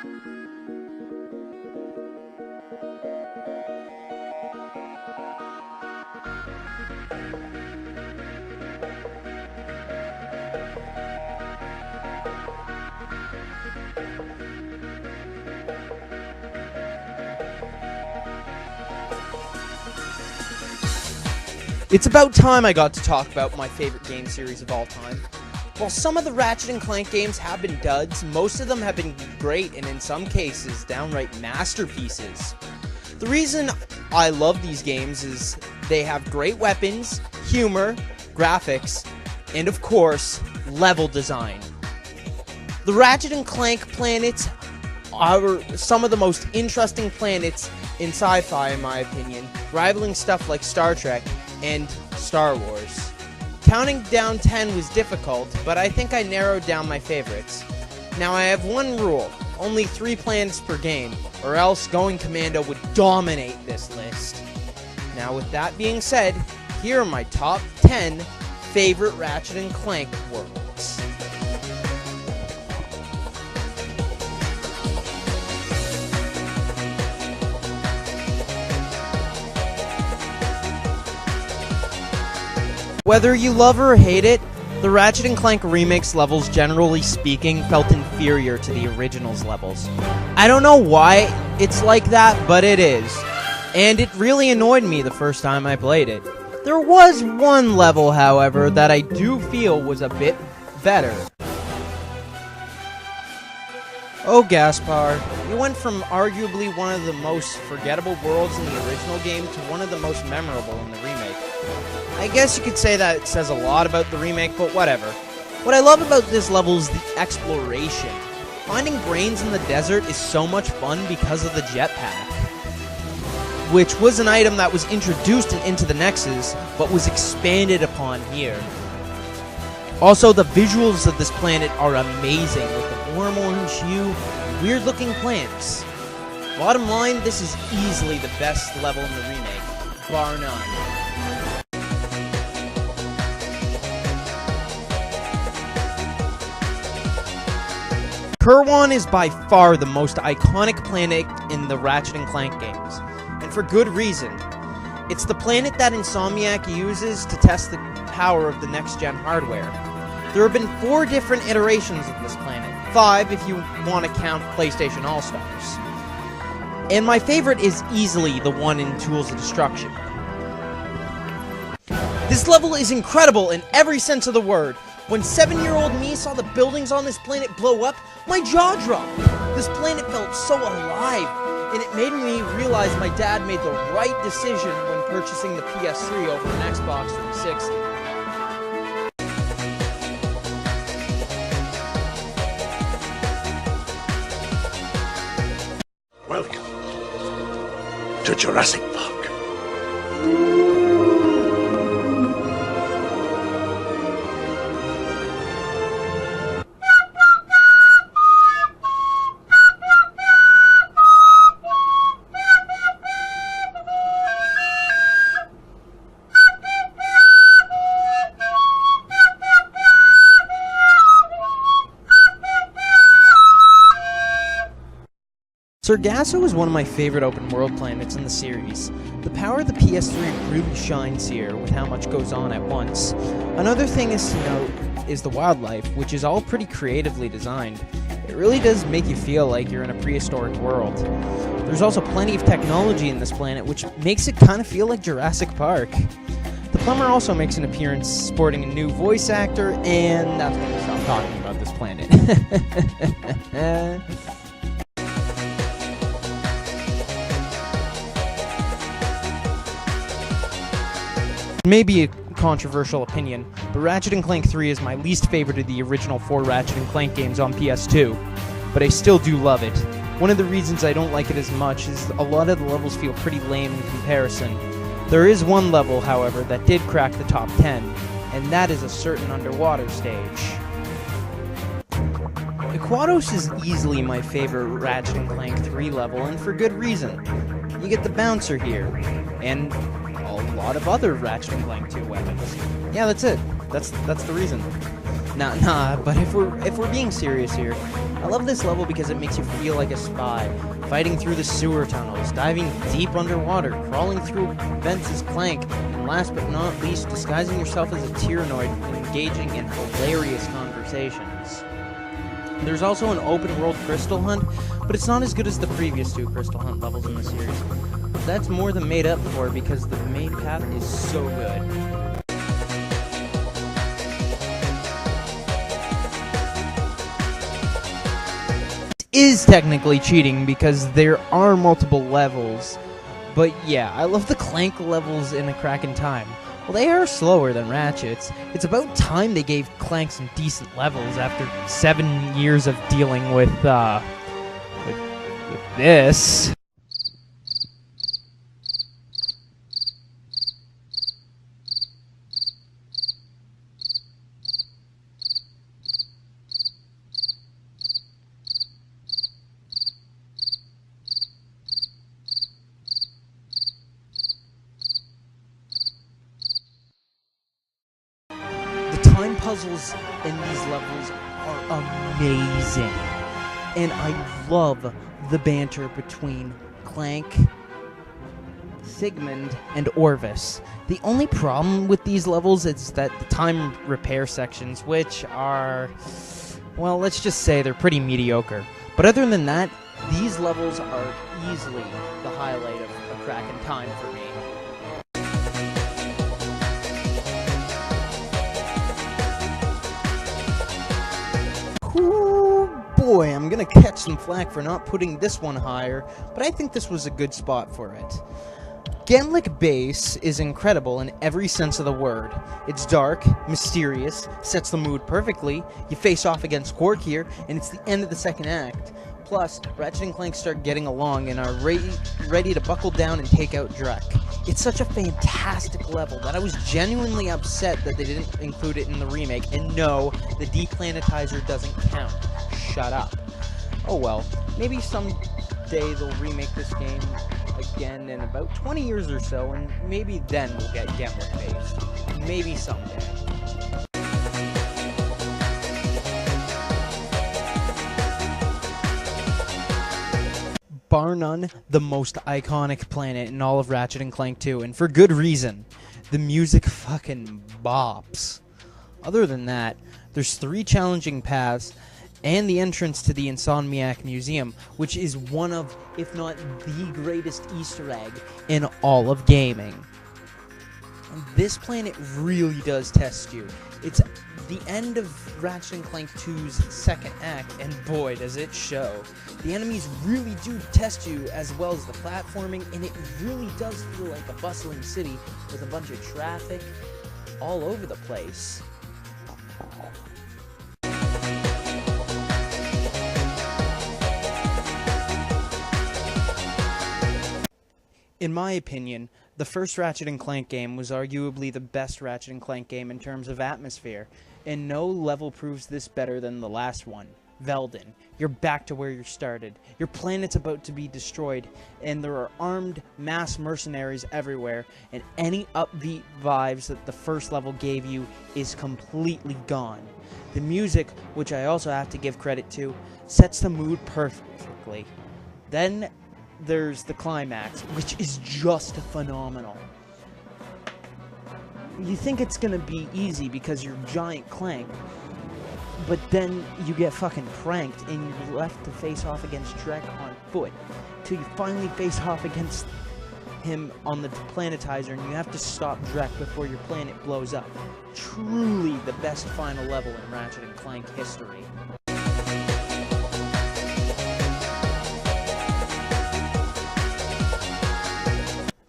It's about time I got to talk about my favorite game series of all time. While some of the Ratchet and Clank games have been duds, most of them have been great and in some cases downright masterpieces. The reason I love these games is they have great weapons, humor, graphics, and of course, level design. The Ratchet and Clank planets are some of the most interesting planets in sci-fi in my opinion, rivaling stuff like Star Trek and Star Wars. Counting down 10 was difficult, but I think I narrowed down my favorites. Now I have one rule, only 3 planets per game, or else going commando would dominate this list. Now with that being said, here are my top 10 favorite Ratchet and Clank worlds. Whether you love or hate it, the Ratchet and Clank Remix levels, generally speaking, felt inferior to the original's levels. I don't know why it's like that, but it is. And it really annoyed me the first time I played it. There was one level, however, that I do feel was a bit better. Oh, Gaspar, you went from arguably one of the most forgettable worlds in the original game to one of the most memorable in the remake. I guess you could say that it says a lot about the remake, but whatever. What I love about this level is the exploration. Finding brains in the desert is so much fun because of the jetpack, which was an item that was introduced into the Nexus, but was expanded upon here. Also, the visuals of this planet are amazing, with the warm orange hue and weird-looking plants. Bottom line, this is easily the best level in the remake, bar none. Kerwan is by far the most iconic planet in the Ratchet and Clank games, and for good reason. It's the planet that Insomniac uses to test the power of the next-gen hardware. There have been 4 different iterations of this planet, 5 if you want to count PlayStation All-Stars. And my favorite is easily the one in Tools of Destruction. This level is incredible in every sense of the word. When 7-year-old me saw the buildings on this planet blow up, my jaw dropped. This planet felt so alive, and it made me realize my dad made the right decision when purchasing the PS3 over an Xbox 360. Welcome to Jurassic Park. Sargasso is one of my favorite open-world planets in the series. The power of the PS3 really shines here with how much goes on at once. Another thing is to note is the wildlife, which is all pretty creatively designed. It really does make you feel like you're in a prehistoric world. There's also plenty of technology in this planet, which makes it kind of feel like Jurassic Park. The plumber also makes an appearance sporting a new voice actor, and that's when we stop talking about this planet. Maybe a controversial opinion, but Ratchet and Clank 3 is my least favorite of the original 4 Ratchet and Clank games on PS2, but I still do love it. One of the reasons I don't like it as much is a lot of the levels feel pretty lame in comparison. There is one level, however, that did crack the top 10, and that is a certain underwater stage. Aquatos is easily my favorite Ratchet and Clank 3 level, and for good reason. You get the bouncer here, and a lot of other Ratchet and Clank 2 weapons. Yeah, that's it. That's the reason. Nah, but if we're being serious here, I love this level because it makes you feel like a spy, fighting through the sewer tunnels, diving deep underwater, crawling through vents as Clank, and last but not least, disguising yourself as a Tyrannoid and engaging in hilarious conversations. There's also an open-world crystal hunt, but it's not as good as the previous 2 crystal hunt levels in the series. That's more than made up for because the main path is so good. Is technically cheating because there are multiple levels, but yeah, I love the Clank levels in A Crack in Time. Well, they are slower than Ratchet's. It's about time they gave Clank some decent levels after 7 years of dealing with this. Time puzzles in these levels are amazing, and I love the banter between Clank, Sigmund, and Orvis. The only problem with these levels is that the time repair sections, which are, well, let's just say they're pretty mediocre. But other than that, these levels are easily the highlight of A Crack in Time for me. Boy, I'm gonna catch some flack for not putting this one higher, but I think this was a good spot for it. Gemlik Base is incredible in every sense of the word. It's dark, mysterious, sets the mood perfectly, you face off against Quark here, and it's the end of the second act. Plus, Ratchet and Clank start getting along and are ready to buckle down and take out Drek. It's such a fantastic level that I was genuinely upset that they didn't include it in the remake, and no, the deplanetizer doesn't count. Shut up. Oh well, maybe someday they'll remake this game again in about 20 years or so, and maybe then we'll get Gemlik Base. Maybe someday. Bar none, the most iconic planet in all of Ratchet and Clank 2, and for good reason. The music fucking bops. Other than that, there's 3 challenging paths, and the entrance to the Insomniac Museum, which is one of, if not the greatest Easter egg in all of gaming. This planet really does test you. It's the end of Ratchet and Clank 2's second act, and boy does it show. The enemies really do test you, as well as the platforming, and it really does feel like a bustling city with a bunch of traffic all over the place. In my opinion, the first Ratchet and Clank game was arguably the best Ratchet and Clank game in terms of atmosphere, and no level proves this better than the last one. Velden, you're back to where you started. Your planet's about to be destroyed, and there are armed mass mercenaries everywhere, and any upbeat vibes that the first level gave you is completely gone. The music, which I also have to give credit to, sets the mood perfectly. Then there's the climax, which is just phenomenal. You think it's gonna be easy because you're Giant Clank, but then you get fucking pranked and you're left to face off against Drek on foot, till you finally face off against him on the planetizer and you have to stop Drek before your planet blows up. Truly the best final level in Ratchet and Clank history.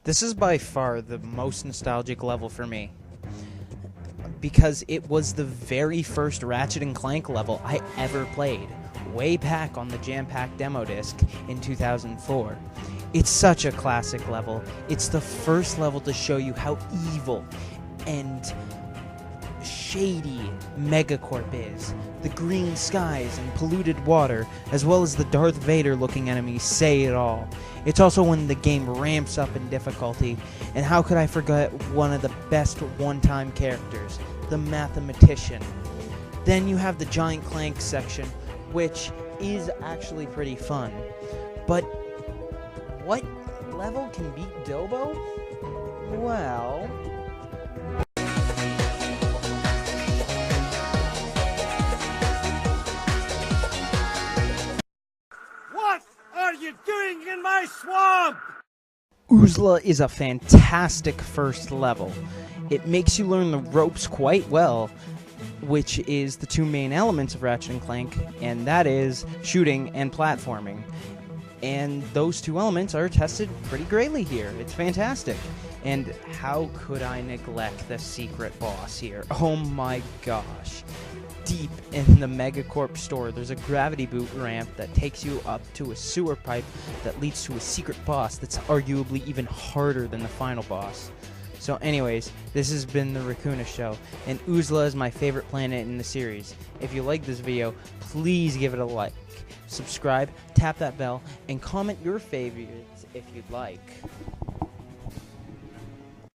This is by far the most nostalgic level for me, because it was the very first Ratchet and Clank level I ever played, way back on the Jam-Pack demo disc in 2004. It's such a classic level. It's the first level to show you how evil and shady Megacorp is. The green skies and polluted water, as well as the Darth Vader looking enemies, say it all. It's also when the game ramps up in difficulty, and how could I forget one of the best one-time characters, the mathematician. Then you have the Giant Clank section, which is actually pretty fun. But what level can beat Dobo? Well... What are you doing in my swamp? Oozla is a fantastic first level. It makes you learn the ropes quite well, which is the two main elements of Ratchet and Clank, and that is shooting and platforming. And those two elements are tested pretty greatly here. It's fantastic. And how could I neglect the secret boss here? Oh my gosh. Deep in the Megacorp store, there's a gravity boot ramp that takes you up to a sewer pipe that leads to a secret boss that's arguably even harder than the final boss. So anyways, this has been the Rekuna Show, and Oozla is my favorite planet in the series. If you like this video, please give it a like, subscribe, tap that bell, and comment your favorites if you'd like.